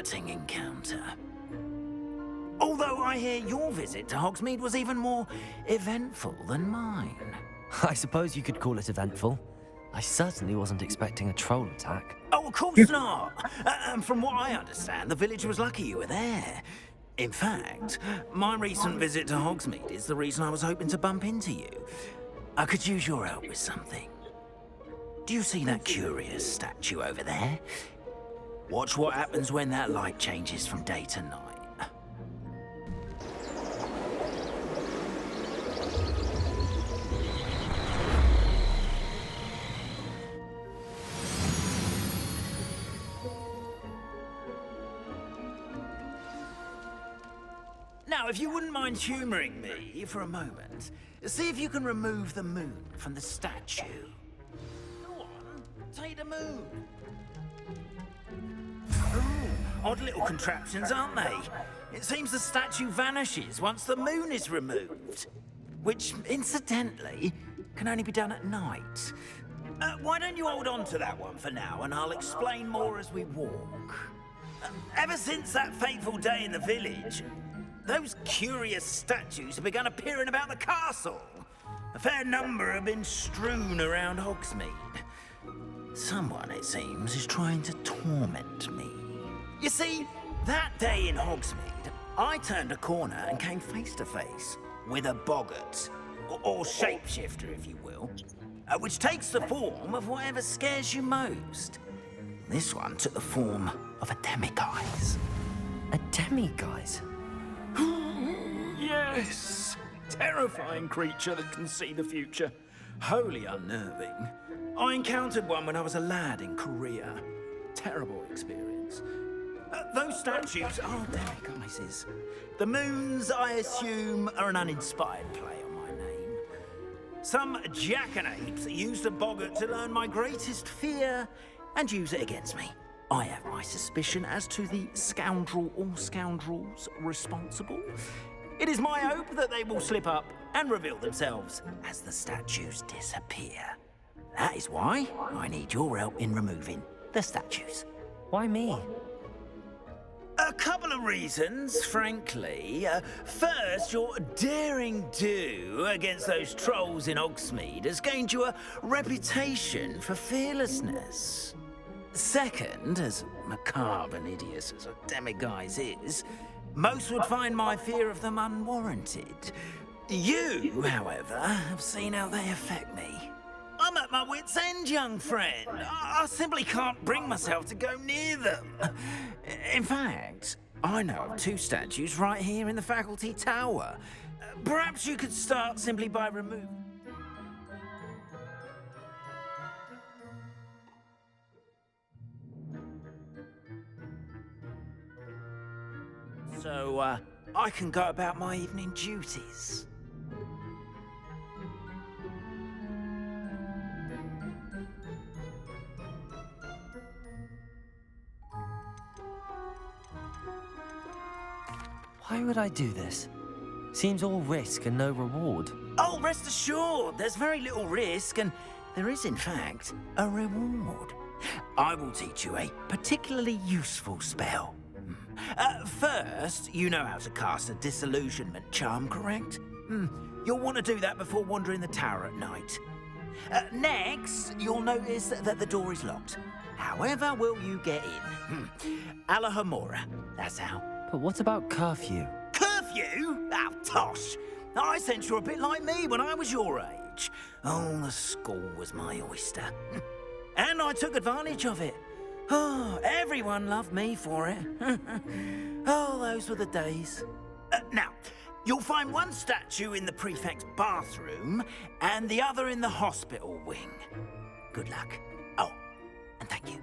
riveting encounter. Although I hear your visit to Hogsmeade was even more eventful than mine. I suppose you could call it eventful. I certainly wasn't expecting a troll attack. Oh, of course not! And from what I understand, the village was lucky you were there. In fact, my recent visit to Hogsmeade is the reason I was hoping to bump into you. I could use your help with something. Do you see that curious statue over there? Watch what happens when that light changes from day to night. Now, if you wouldn't mind humoring me for a moment, see if you can remove the moon from the statue. Go on, take the moon. Ooh, odd little contraptions, aren't they? It seems the statue vanishes once the moon is removed. Which, incidentally, can only be done at night. Why don't you hold on to that one for now, and I'll explain more as we walk. Ever since that fateful day in the village, those curious statues have begun appearing about the castle. A fair number have been strewn around Hogsmeade. Someone, it seems, is trying to torment me. You see, that day in Hogsmeade, I turned a corner and came face to face with a boggart, or shapeshifter, if you will, which takes the form of whatever scares you most. This one took the form of a demiguise. A demiguise? Yes! Terrifying creature that can see the future. Wholly unnerving. I encountered one when I was a lad in Korea. Terrible experience. Those statues are demiguises. The moons, I assume, are an uninspired play on my name. Some jackanapes used a boggart to learn my greatest fear and use it against me. I have my suspicion as to the scoundrel or scoundrels responsible. It is my hope that they will slip up and reveal themselves as the statues disappear. That is why I need your help in removing the statues. Why me? A couple of reasons, frankly. First, your daring do against those trolls in Hogsmeade has gained you a reputation for fearlessness. Second, as macabre and hideous as a demiguise is, most would find my fear of them unwarranted. You, however, have seen how they affect me. I'm at my wit's end, young friend. I simply can't bring myself to go near them. In fact, I know of two statues right here in the faculty tower. Perhaps you could start simply by removing... So, I can go about my evening duties. Why would I do this? Seems all risk and no reward. Oh, rest assured, there's very little risk, and there is, in fact, a reward. I will teach you a particularly useful spell. First, you know how to cast a disillusionment charm, correct? You'll want to do that before wandering the tower at night. Next, you'll notice that the door is locked. However will you get in? Alahomora, that's how. But what about curfew? Curfew? Oh, tosh. I sense you're a bit like me when I was your age. Oh, the school was my oyster. And I took advantage of it. Oh, everyone loved me for it. Oh, those were the days. Now, you'll find one statue in the prefect's bathroom and the other in the hospital wing. Good luck. Oh, and thank you.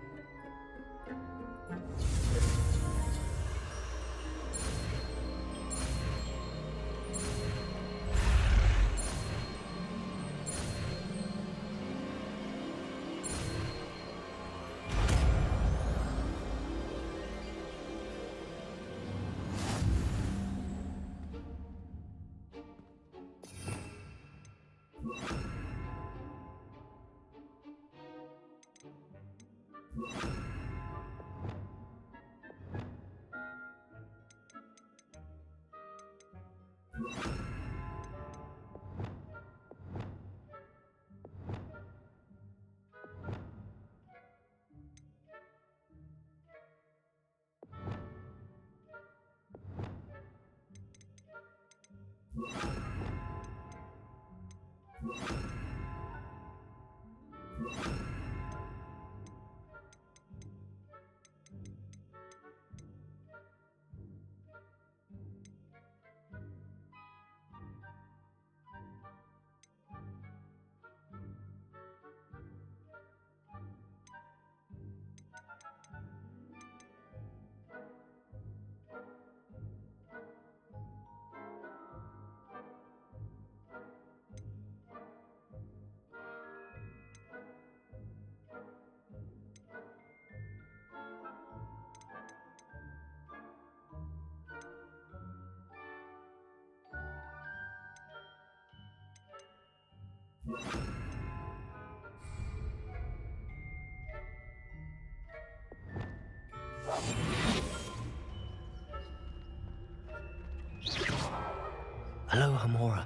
Hello, Hamora.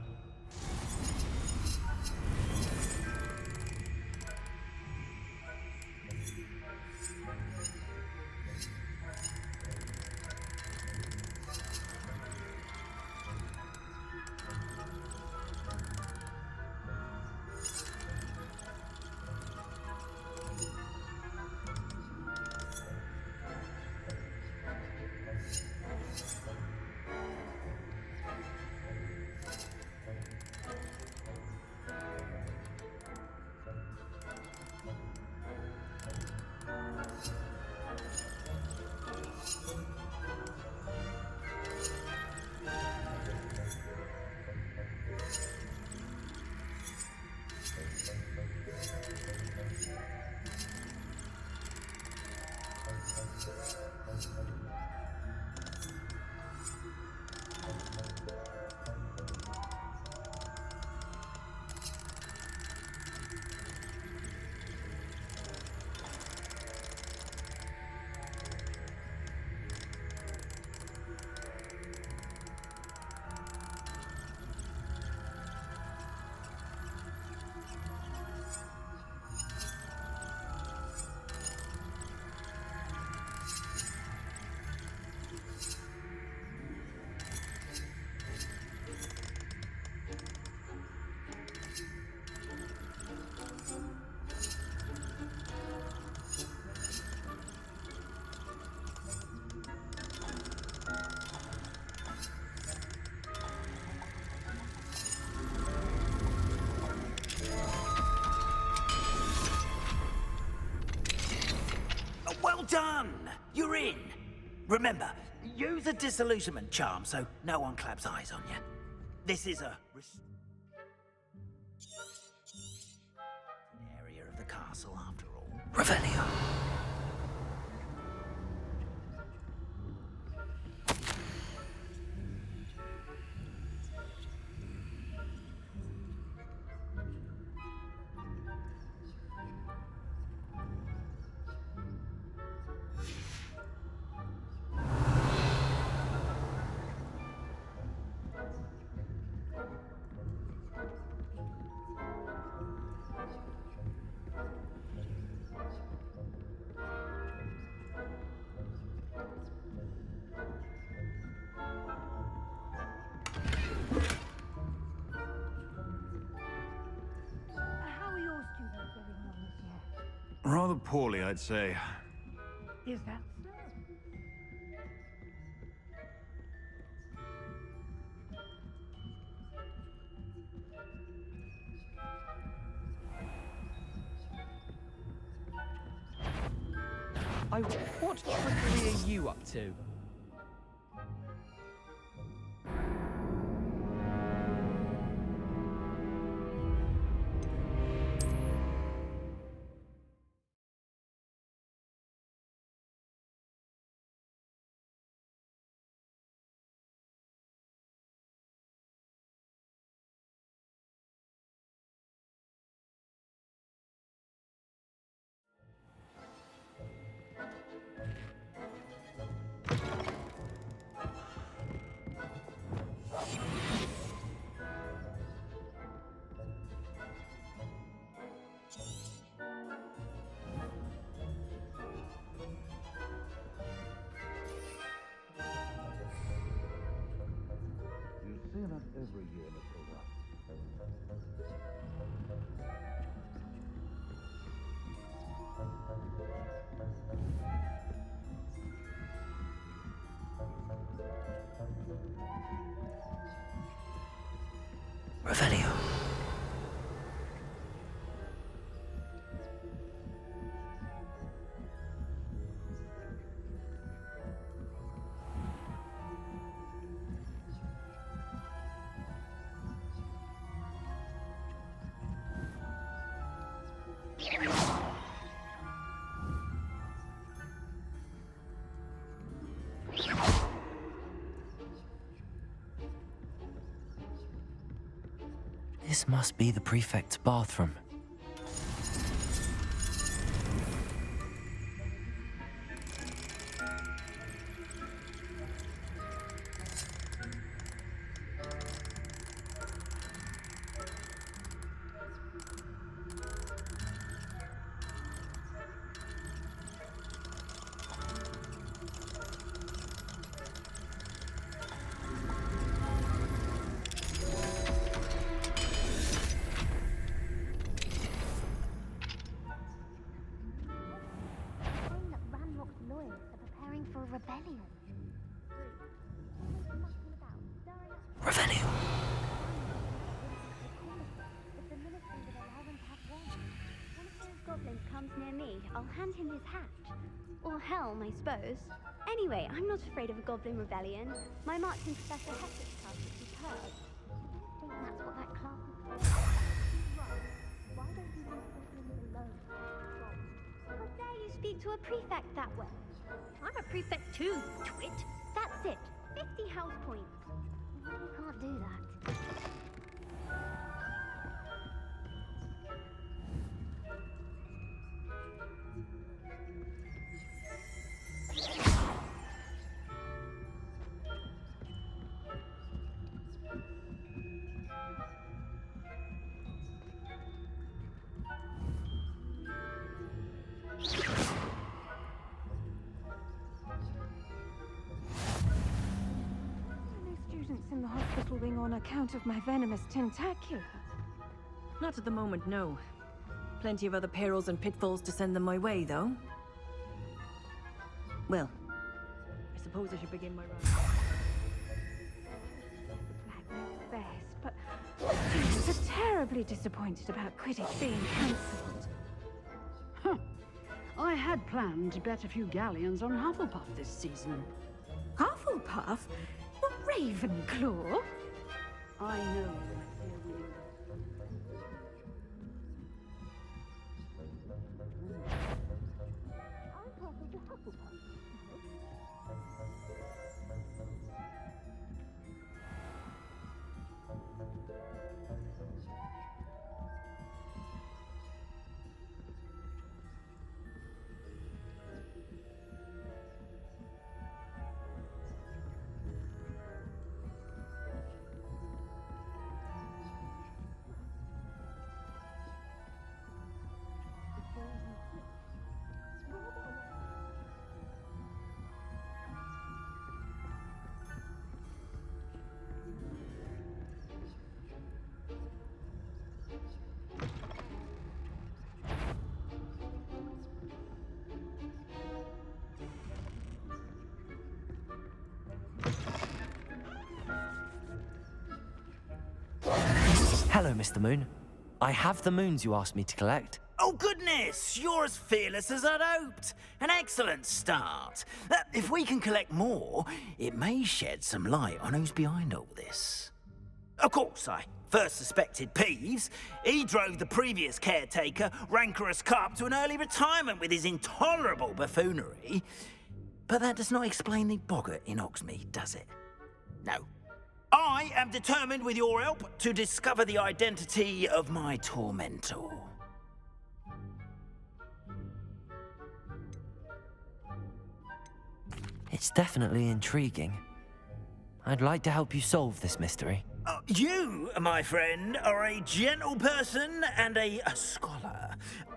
Well done! You're in! Remember, use a disillusionment charm so no one claps eyes on you. This is a area of the castle after all. Revelio. How are your students getting on this year? Rather poorly, I'd say. Is that so? What trickery are you up to? You see that every year, Matilda. Revelio. This must be the prefect's bathroom. Rebellion. Revenue. If the ministry would allow them to have one of those goblins comes near me, I'll hand him his hat. Or helm, I suppose. Anyway, I'm not afraid of a goblin rebellion. My marksman Professor Hessett's task is superb. I don't think that's what that club is. Why don't you leave goblins alone? How dare you speak to a prefect that way? I'm a prefect too, twit. That's it. 50 house points. You can't do that. In the hospital wing on account of my venomous tentacula. Not at the moment, no. Plenty of other perils and pitfalls to send them my way, though. Well, I suppose I should begin my run. Magnet's best, but students are terribly disappointed about Quidditch being cancelled. Huh. I had planned to bet a few galleons on Hufflepuff this season. Hufflepuff? What, Ravenclaw? I know. Hello, Mr. Moon. I have the moons you asked me to collect. Oh, goodness! You're as fearless as I'd hoped. An excellent start. If we can collect more, it may shed some light on who's behind all this. Of course, I first suspected Peeves. He drove the previous caretaker, Rancorous Carp, to an early retirement with his intolerable buffoonery. But that does not explain the boggart in Hogsmeade, does it? No. I am determined, with your help, to discover the identity of my tormentor. It's definitely intriguing. I'd like to help you solve this mystery. You, my friend, are a gentle person and a scholar,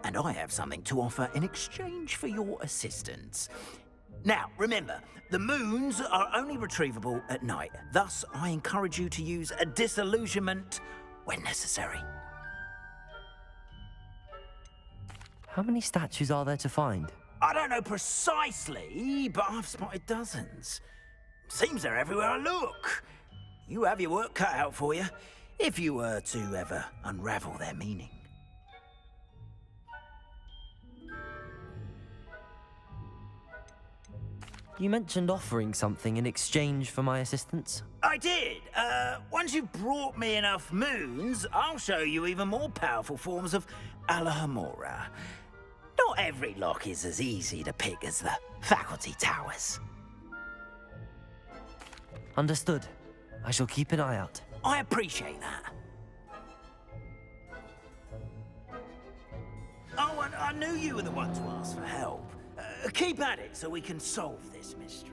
and I have something to offer in exchange for your assistance. Now, remember, the moons are only retrievable at night. Thus, I encourage you to use a disillusionment when necessary. How many statues are there to find? I don't know precisely, but I've spotted dozens. Seems they're everywhere I look. You have your work cut out for you, if you were to ever unravel their meaning. You mentioned offering something in exchange for my assistance. I did. Once you've brought me enough moons, I'll show you even more powerful forms of Alohomora. Not every lock is as easy to pick as the faculty towers. Understood. I shall keep an eye out. I appreciate that. knew you were the one to ask for help. Keep at it so we can solve this mystery.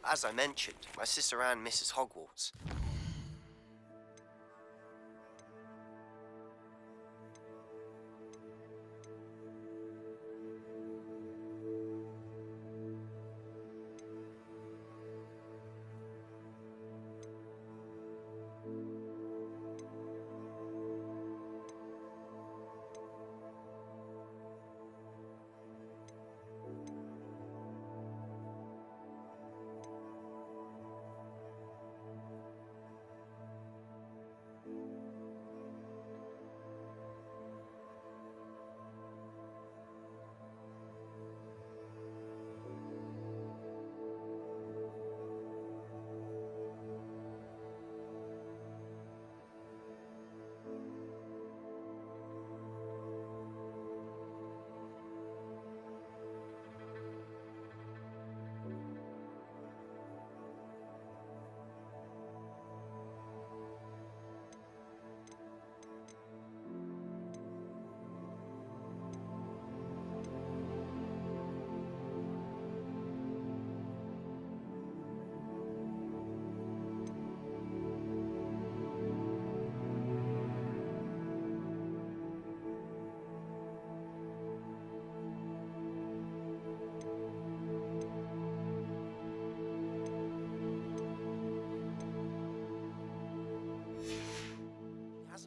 As I mentioned, my sister Anne misses Hogwarts.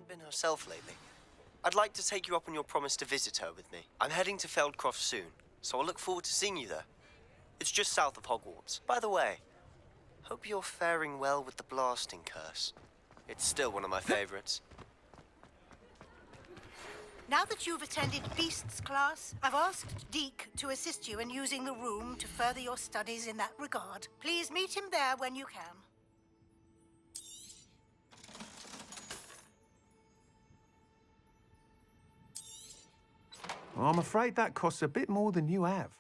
Been herself lately. I'd like to take you up on your promise to visit her with me. I'm heading to Feldcroft soon, so I look forward to seeing you there. It's just south of Hogwarts. By the way, hope you're faring well with the blasting curse. It's still one of my favorites. Now that you've attended Beasts class, I've asked Deke to assist you in using the room to further your studies in that regard. Please meet him there when you can. Well, I'm afraid that costs a bit more than you have.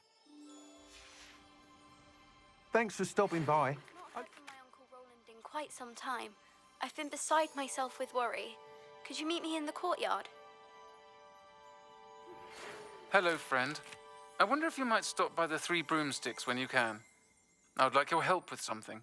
Thanks for stopping by. I've not heard from my Uncle Roland in quite some time. I've been beside myself with worry. Could you meet me in the courtyard? Hello, friend. I wonder if you might stop by the Three Broomsticks when you can. I would like your help with something.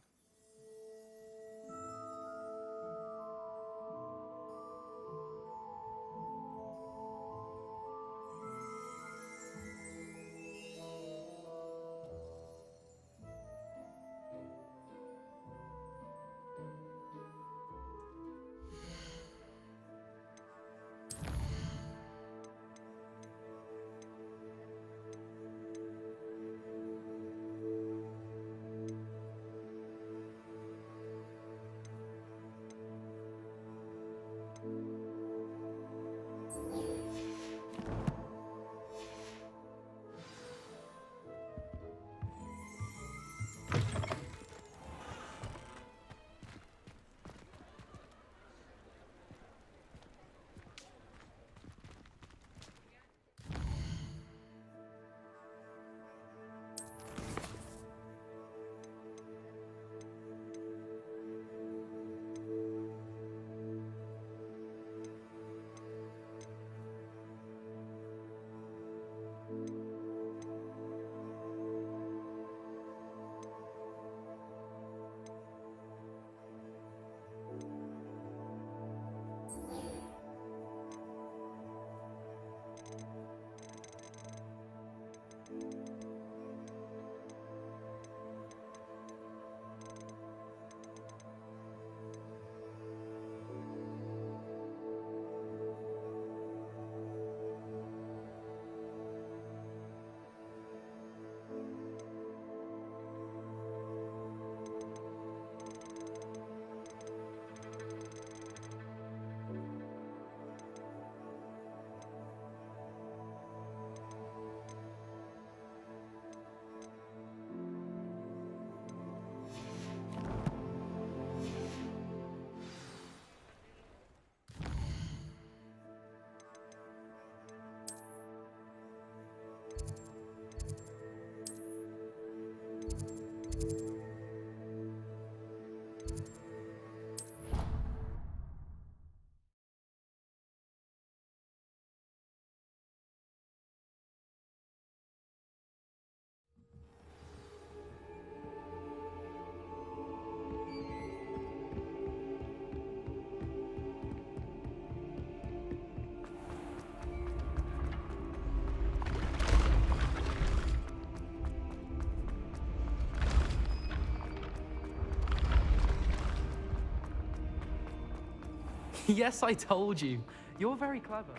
Yes, I told you. You're very clever.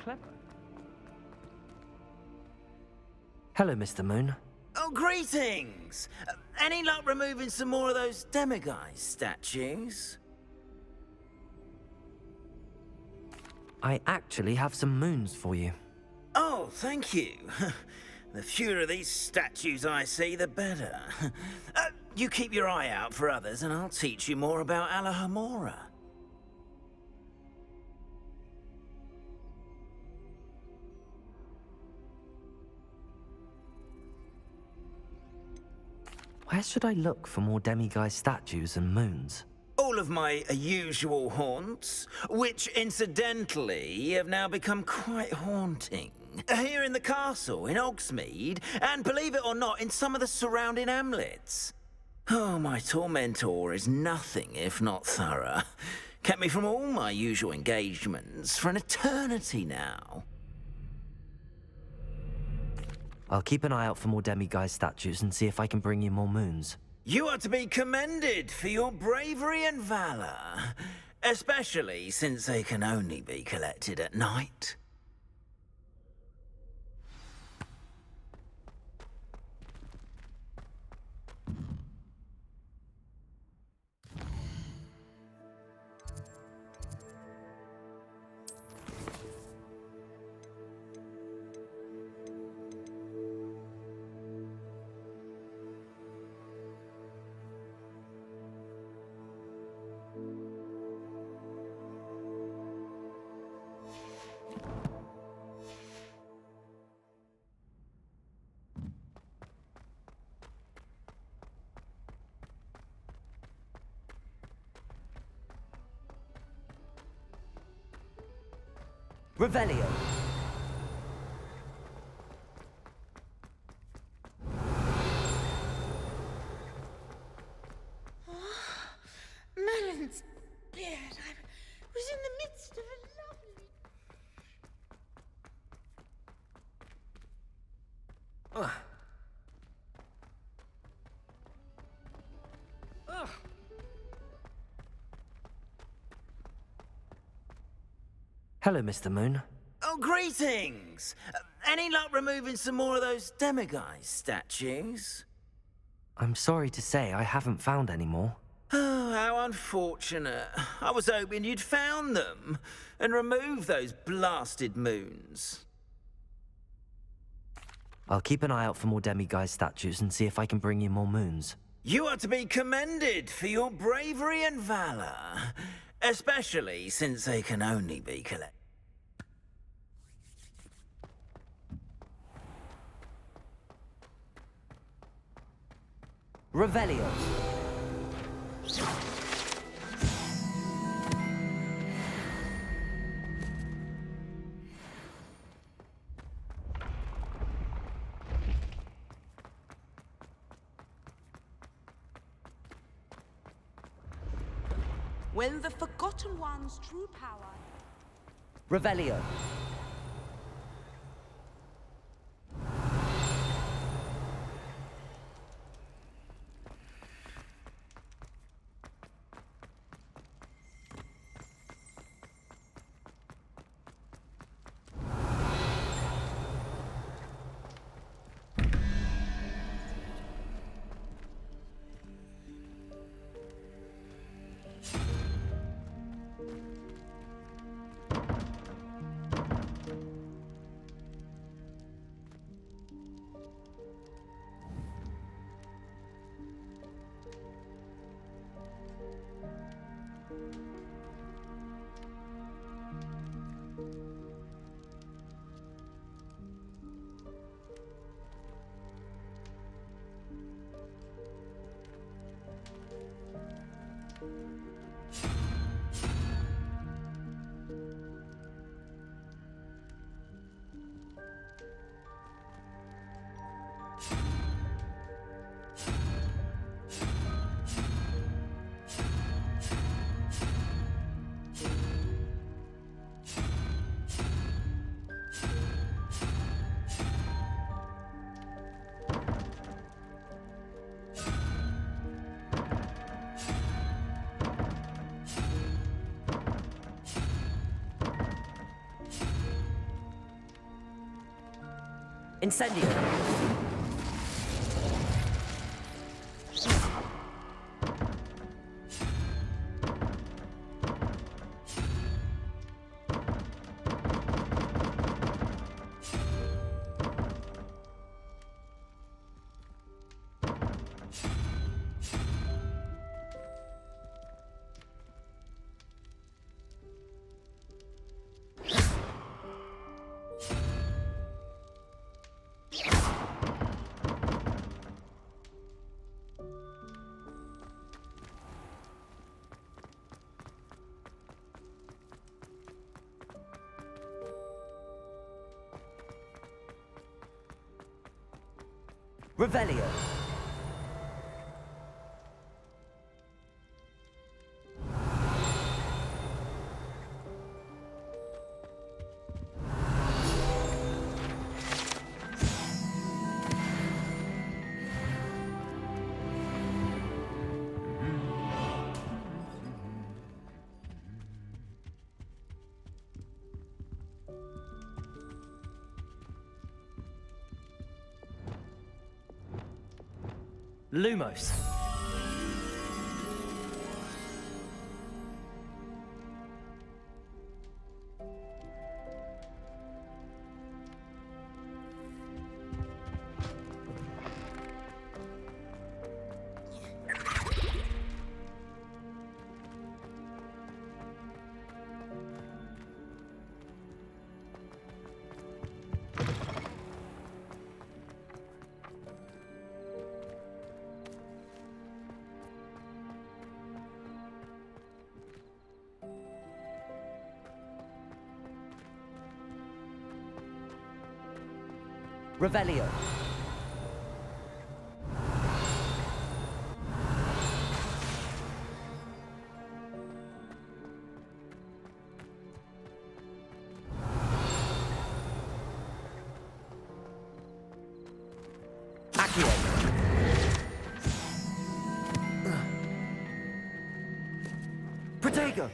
Hello, Mr. Moon. Oh, greetings! Any luck removing some more of those demiguise statues? I actually have some moons for you. Oh, thank you. The fewer of these statues I see, the better. You keep your eye out for others, and I'll teach you more about Alahamora. Where should I look for more demiguise statues and moons? All of my usual haunts, which incidentally have now become quite haunting. Here in the castle, in Hogsmeade, and believe it or not, in some of the surrounding hamlets. Oh, my tormentor is nothing if not thorough. Kept me from all my usual engagements for an eternity now. I'll keep an eye out for more demiguise statues and see if I can bring you more moons. You are to be commended for your bravery and valor, especially since they can only be collected at night. Revelio. Merlin's beard. I was in the midst of a lovely... Hello, Mr. Moon. Oh, greetings! Any luck removing some more of those demiguise statues? I'm sorry to say I haven't found any more. Oh, how unfortunate. I was hoping you'd found them and removed those blasted moons. I'll keep an eye out for more demiguise statues and see if I can bring you more moons. You are to be commended for your bravery and valor, especially since they can only be collected. Revelio. When the Forgotten One's true power... Revelio. Incendio! Revelio. Lumos. Revelio. Accio. Protego.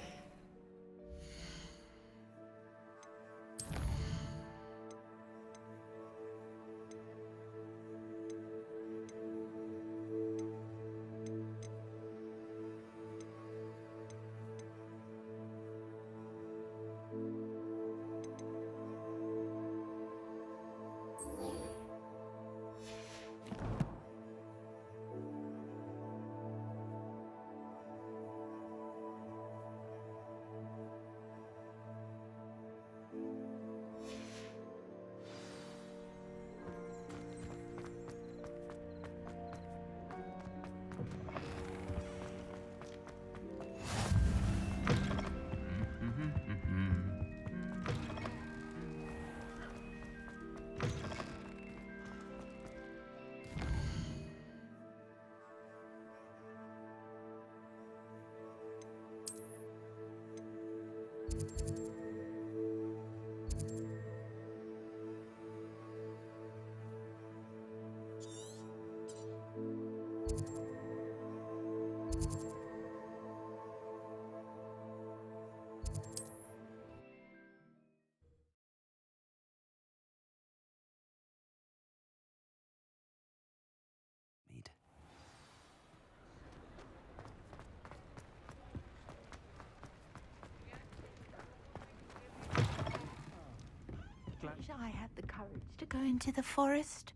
Wish I had the courage to go into the forest.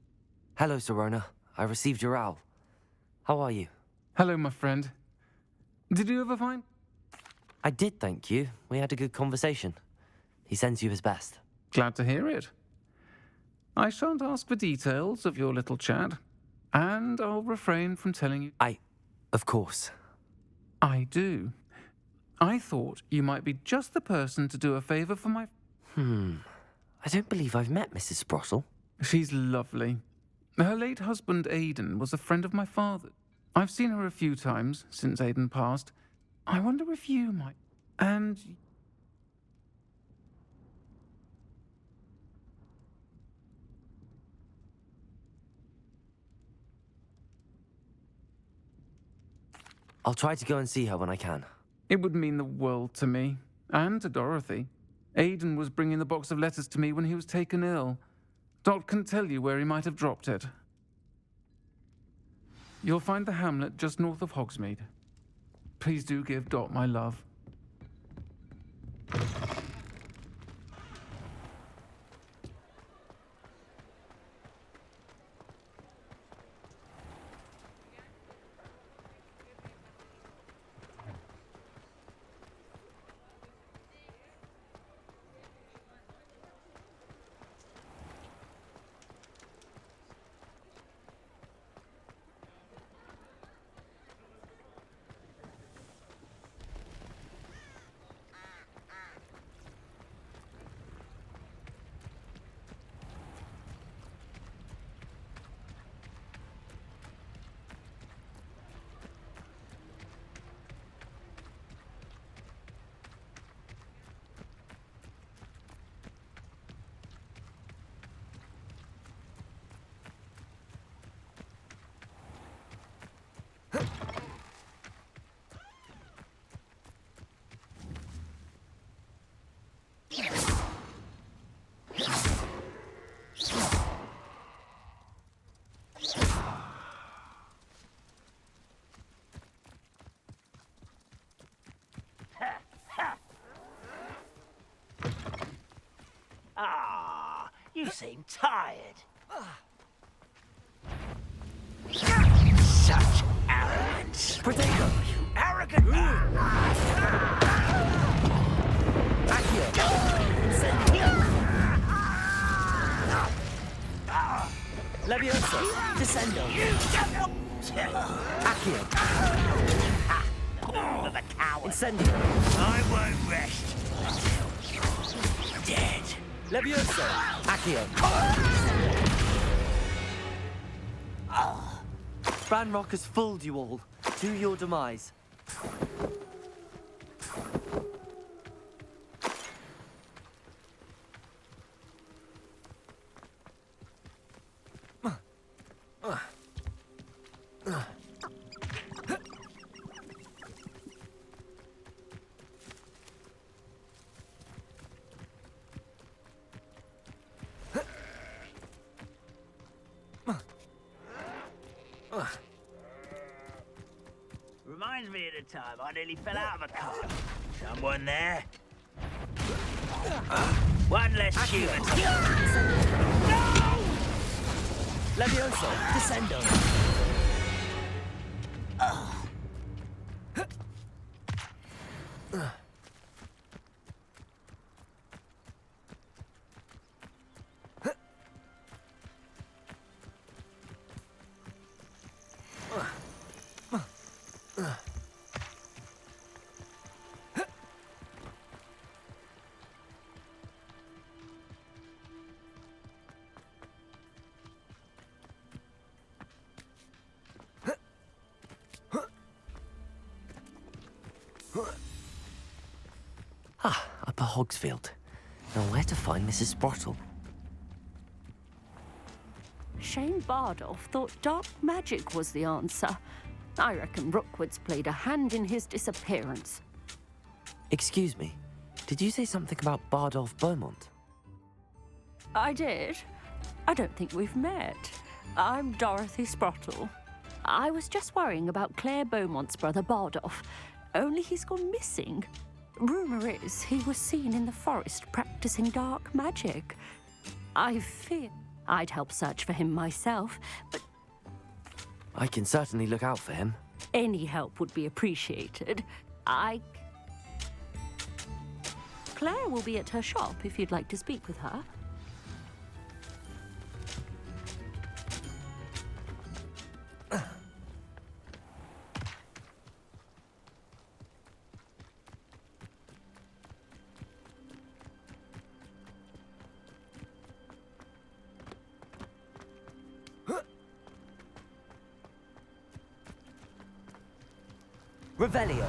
Hello, Serona. I received your owl. How are you? Hello, my friend. Did you ever find... I did, thank you. We had a good conversation. He sends you his best. Glad to hear it. I shan't ask for details of your little chat, and I'll refrain from telling you... Of course. I do. I thought you might be just the person to do a favor for my... I don't believe I've met Mrs. Sprossel. She's lovely. Her late husband, Aidan, was a friend of my father. I've seen her a few times since Aidan passed. I wonder if you might... And... I'll try to go and see her when I can. It would mean the world to me, and to Dorothy. Aidan was bringing the box of letters to me when he was taken ill. Dot can tell you where he might have dropped it. You'll find the hamlet just north of Hogsmeade. Please do give Dot my love. Ah, you seem tired. Such arrogance. Potato! You arrogant. Accio! Incendio! Levioso! Descendo! Accio! For the coward. Incendio! I won't rest. Dead. Levioso! Accio! Ranrock has fooled you all. To your demise. Reminds me of the time I nearly fell out of a car. Someone there? One less human. No! Levioso! Descendo! Upper Hogsfield. Now where to find Mrs. Sprottle? Shane Bardolph thought dark magic was the answer. I reckon Rookwood's played a hand in his disappearance. Excuse me, did you say something about Bardolph Beaumont? I did. I don't think we've met. I'm Dorothy Sprottle. I was just worrying about Claire Beaumont's brother Bardolph, only he's gone missing. Rumour is he was seen in the forest practicing dark magic. I fear I'd help search for him myself, but I can certainly look out for him. any help would be appreciated. Claire will be at her shop if you'd like to speak with her. Revelio.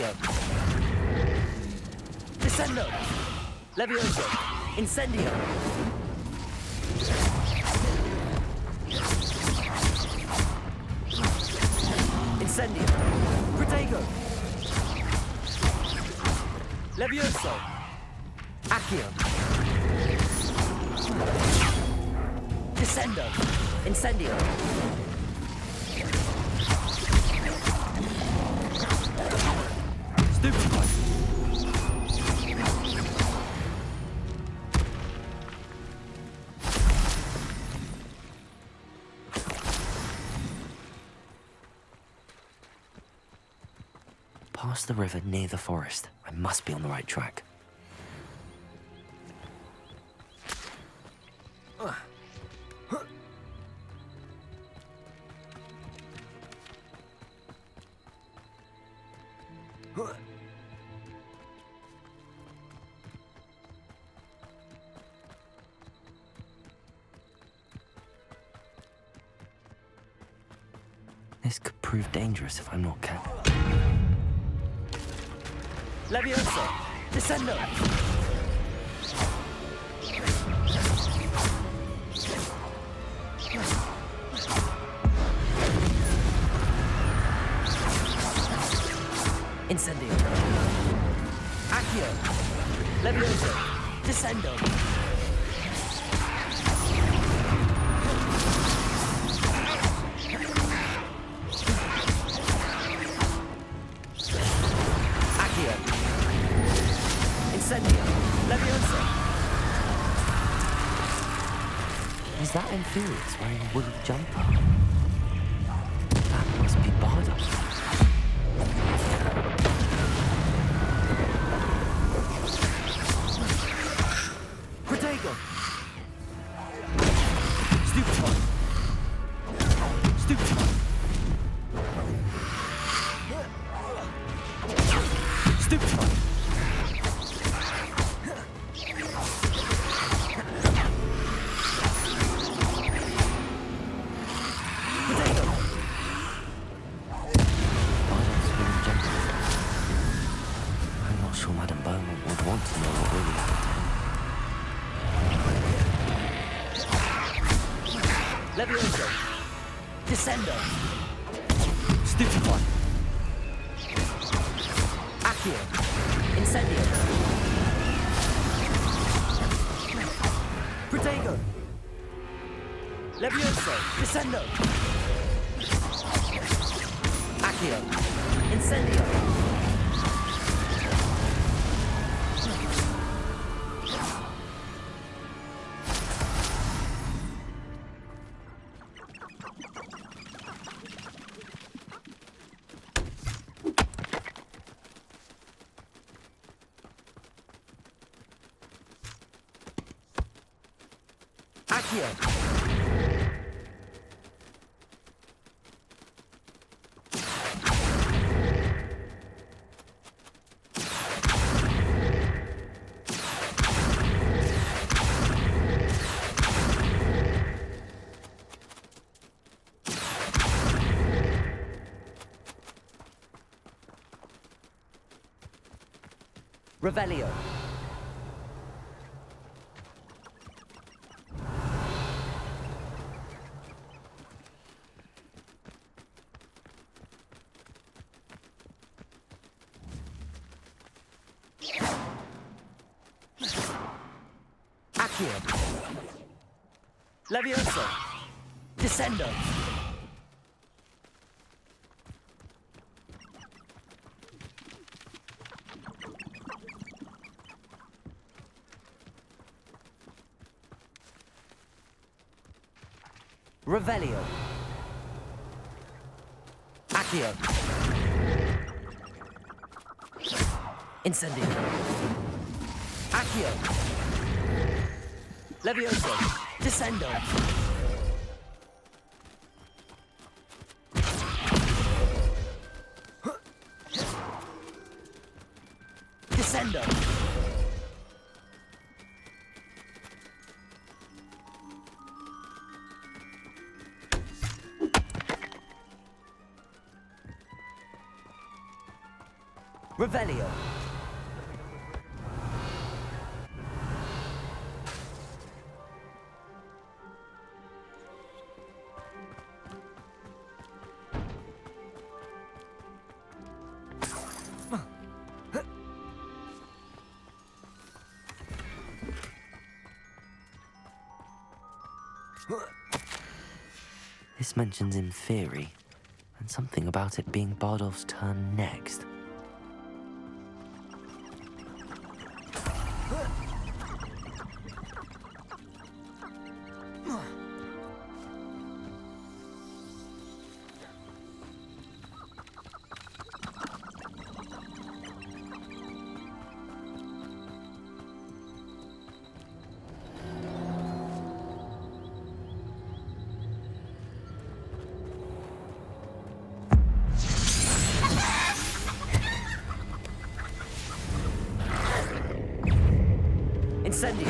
Accio. Descendo. Levioso. Incendio. Incendio. Protego. Levioso. Accio. Descendo. Incendio. Stupefy. Past the river near the forest. I must be on the right track. This could prove dangerous if I'm not careful. Levioso! Descendo! Incendio! Accio! Levioso! Descendo! Is that Infurious wearing a woolly jumper? That must be Bardo. Protego! Stupefy! Stupefy! Stupefy! Levioso! Descendo! Stupefy! Accio! Incendio! Protego! Levioso! Descendo! Accio! Incendio! Accio! Revelio! Accio! Levioso! Descendo! Revelio! Accio! Incendio! Accio! Levioso! Descendo! Descendo! Revelio. This mentions in theory, and something about it being Bardolph's turn next. Incendio!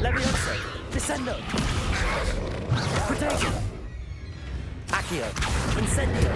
Leviosa! Descendo! Protego! Accio! Incendio!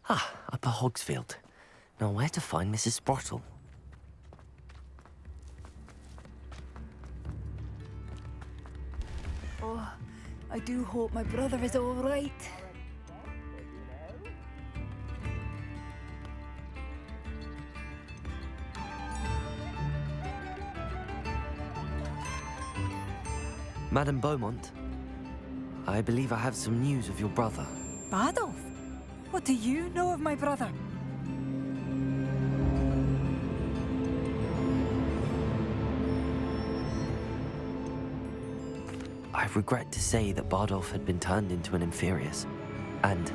Ah, Upper Hogsfield. Now where to find Mrs. Sprottle? Oh, I do hope my brother is all right. Madame Beaumont, I believe I have some news of your brother. Bardolph? What do you know of my brother? I regret to say that Bardolph had been turned into an Inferius, and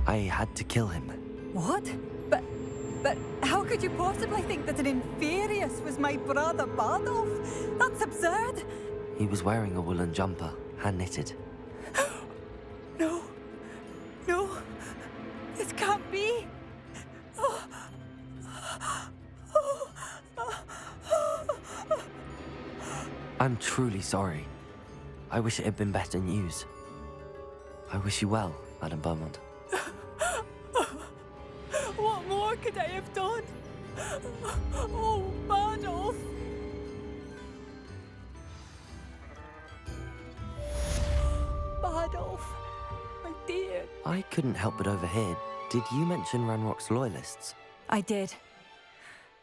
I had to kill him. What? But how could you possibly think that an Inferius was my brother Bardolph? That's absurd! He was wearing a woolen jumper, hand-knitted. No. No. This can't be. I'm truly sorry. I wish it had been better news. I wish you well, Madame Beaumont. What more could I have done? Oh, Bardolph! Bardolph, my dear. I couldn't help but overhear. Did you mention Ranrock's loyalists? I did.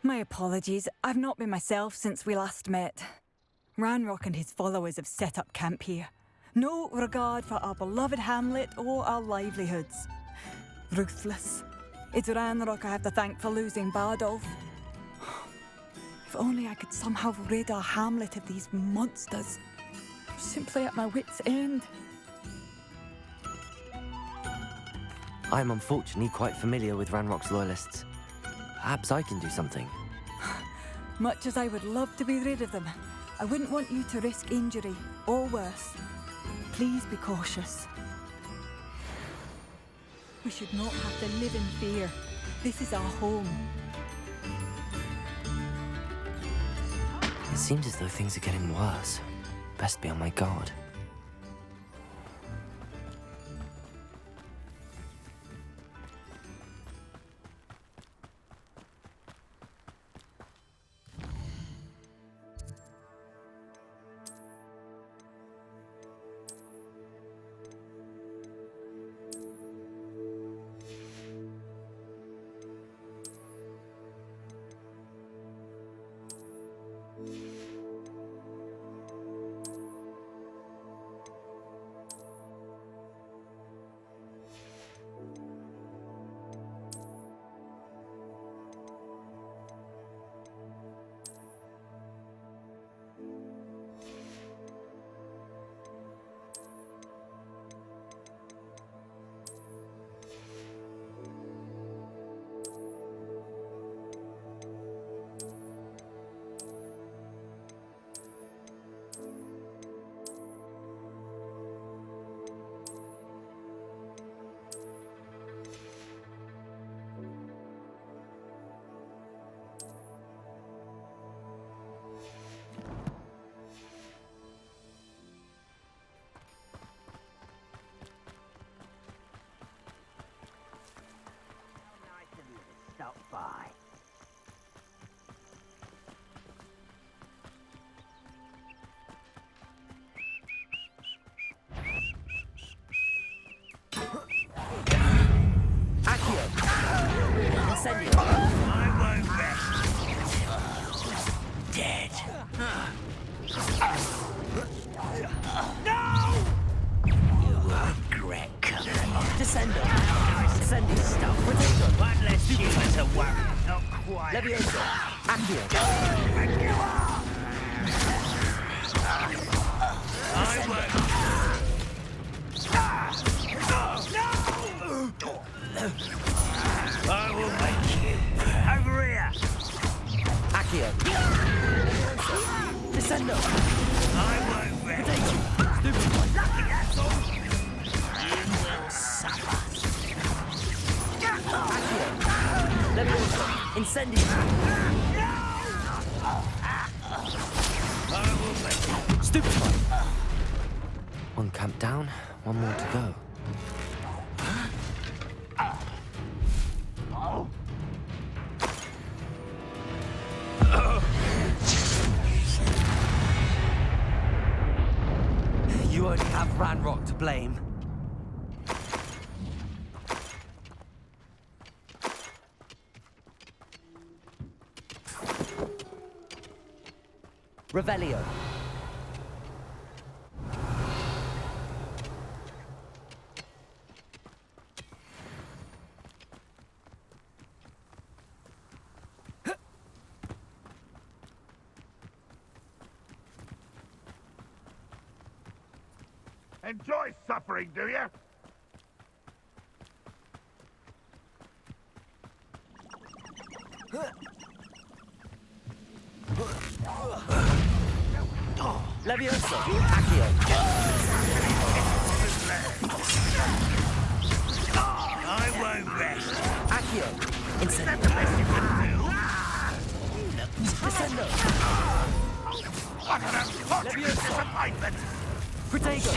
My apologies. I've not been myself since we last met. Ranrock and his followers have set up camp here. No regard for our beloved hamlet or our livelihoods. Ruthless. It's Ranrock I have to thank for losing Bardolph. If only I could somehow rid our hamlet of these monsters. I'm simply at my wit's end. I'm unfortunately quite familiar with Ranrock's loyalists. Perhaps I can do something. Much as I would love to be rid of them, I wouldn't want you to risk injury, or worse. Please be cautious. We should not have to live in fear. This is our home. It seems as though things are getting worse. Best be on my guard. warrior, not quite. Leviosa! Accio! I won't. I will make you. Over here. Accio! Descendo! I won't rest. Lucky that's all. You will suffer. Accio! Leviosa! Incendio! I will make you. Stupefy! One camp down, one more to go. You only have Ranrock to blame. Revelio. Enjoy suffering, do you? Leviosa! Accio! I won't rest. Accio! Incendio! Descendo! What an unfortunate disappointment! Protego!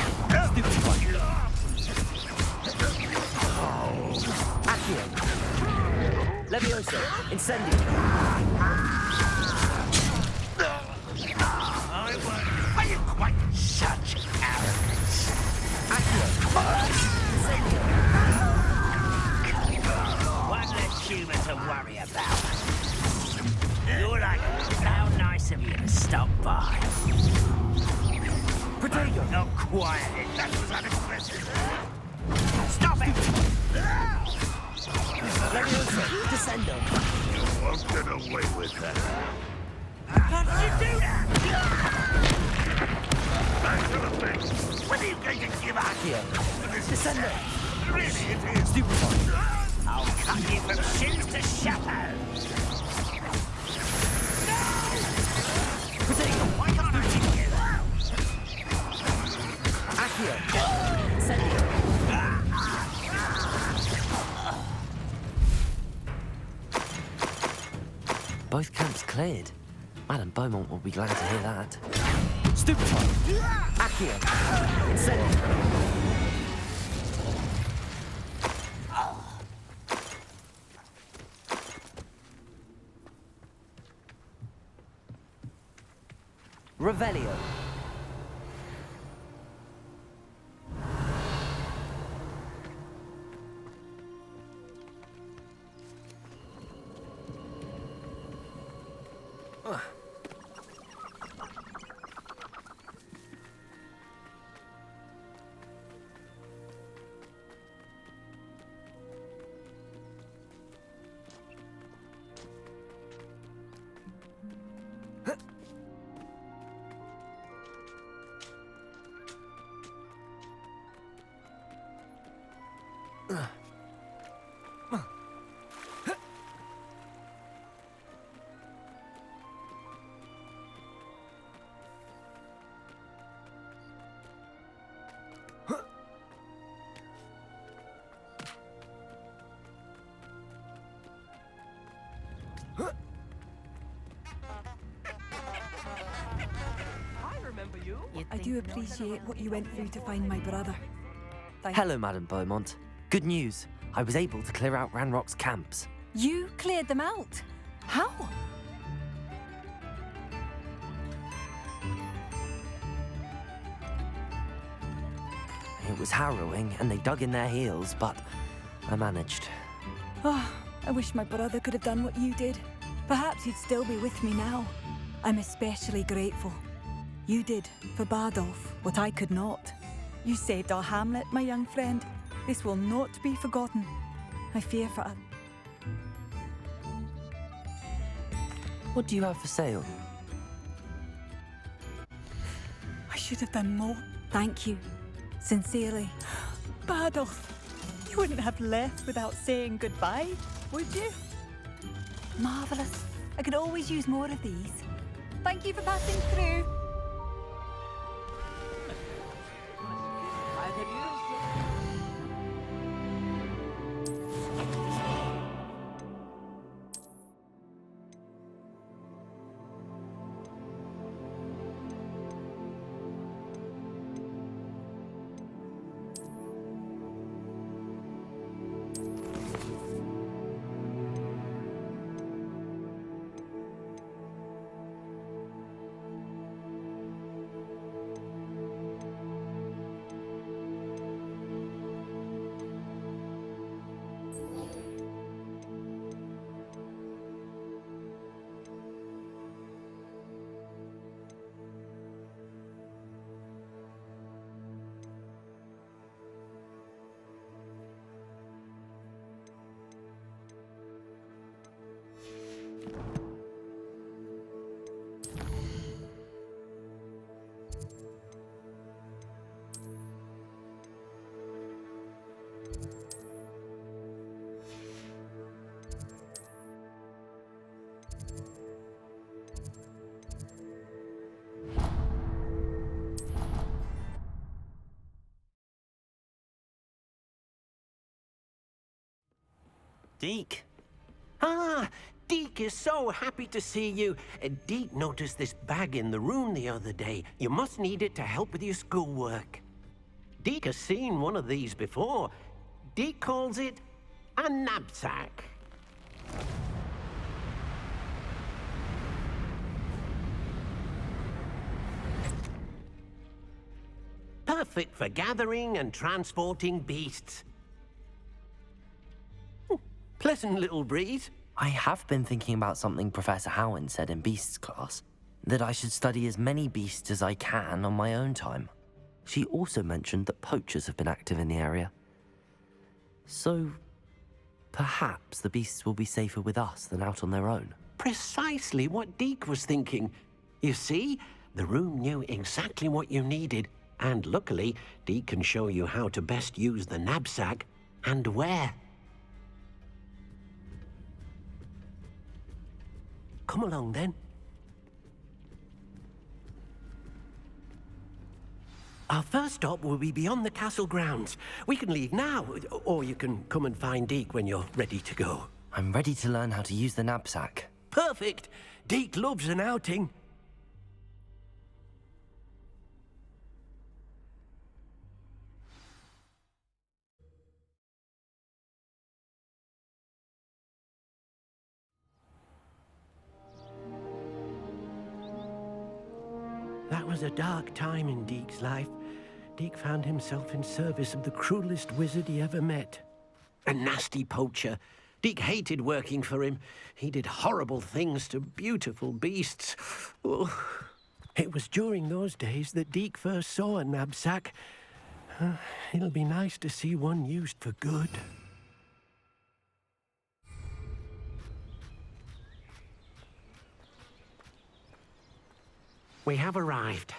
Accio! Leviosa! Incendio! I won't. Are you quite such arrogance? Accio! Incendio! One less human to worry about. You're like, how nice of you to stop by. Protego! Not quiet. That was unexpected. Stop it! Leviosa! Descendo! You won't get away with that. How did you do that? Back to the thing. When are you going to give up? Accio! Descendo! Really, it is. Stupefy! I'll cut you from shins to shadows. Protego! Why can't I hit you? Accio! Incendio! Both camps cleared. Madame Beaumont will be glad to hear that. Stupefy! Accio! Incendio! Revelio! I do appreciate what you went through to find my brother. Hello, Madame Beaumont. Good news. I was able to clear out Ranrock's camps. You cleared them out? How? It was harrowing, and they dug in their heels, but I managed. Oh, I wish my brother could have done what you did. Perhaps he'd still be with me now. I'm especially grateful. You did, for Bardolph, what I could not. You saved our hamlet, my young friend. This will not be forgotten. I fear for... What do you have for sale? I should have done more. Thank you. Sincerely. Bardolph, you wouldn't have left without saying goodbye, would you? Marvellous. I could always use more of these. Thank you for passing through. Deke. Ah, Deke is so happy to see you. Deke noticed this bag in the room the other day. You must need it to help with your schoolwork. Deke has seen one of these before. Deke calls it a knapsack. Perfect for gathering and transporting beasts. Pleasant little breeze. I have been thinking about something Professor Howard said in Beasts class, that I should study as many beasts as I can on my own time. She also mentioned that poachers have been active in the area. So, perhaps the beasts will be safer with us than out on their own. Precisely what Deke was thinking. You see, the room knew exactly what you needed, and luckily, Deke can show you how to best use the knapsack and where. Come along, then. Our first stop will be beyond the castle grounds. We can leave now, or you can come and find Deke when you're ready to go. I'm ready to learn how to use the knapsack. Perfect! Deke loves an outing. That was a dark time in Deke's life. Deke found himself in service of the cruelest wizard he ever met. A nasty poacher. Deke hated working for him. He did horrible things to beautiful beasts. Oh. It was during those days that Deke first saw a knapsack. It'll be nice to see one used for good. We have arrived.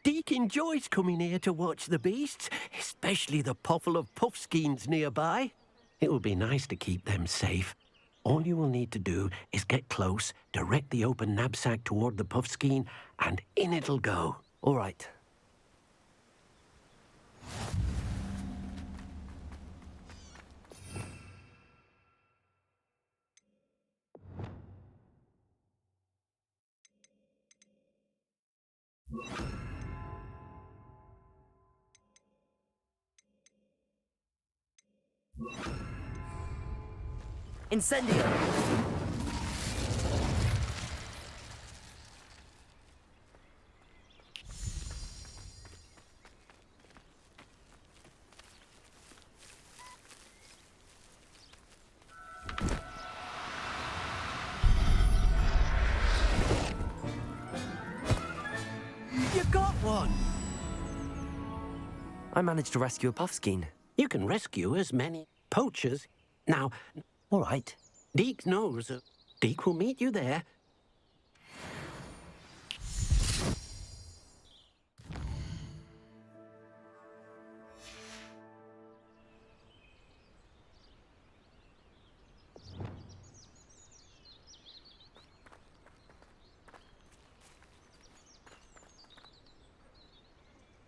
Deke enjoys coming here to watch the beasts, especially the puffle of puffskeins nearby. It will be nice to keep them safe. All you will need to do is get close, direct the open knapsack toward the puffskein, and in it'll go. All right. Incendio! You got one! I managed to rescue a puffskein. You can rescue as many poachers. Now, all right. Deke knows Deke will meet you there